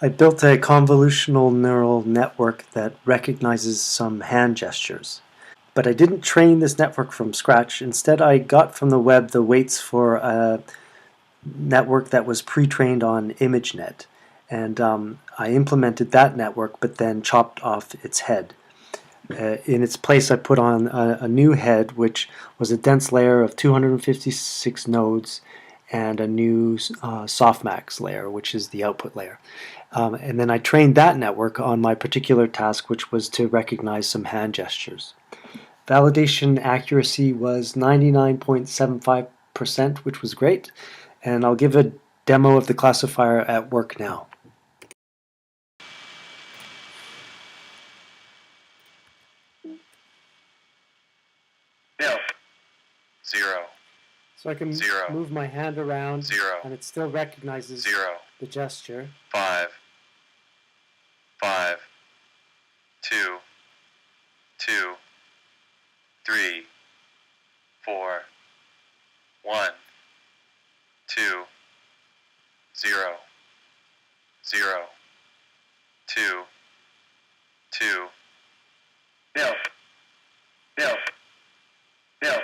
I built a convolutional neural network that recognizes some hand gestures. But I didn't train this network from scratch. Instead, I got from the web the weights for a network that was pre-trained on ImageNet. And I implemented that network, but then chopped off its head. In its place, I put on a new head, which was a dense layer of 256 nodes and a new softmax layer, which is the output layer. And then I trained that network on my particular task, which was to recognize some hand gestures. Validation accuracy was 99.75%, which was great. And I'll give a demo of the classifier at work now. Nil. 0. So I can 0. move my hand around 0. and it still recognizes 0. the gesture. 5. 5. 2. 2. 3. 4. 1. 2. 0. 0. 2. 2. Nil. Nil. Nil.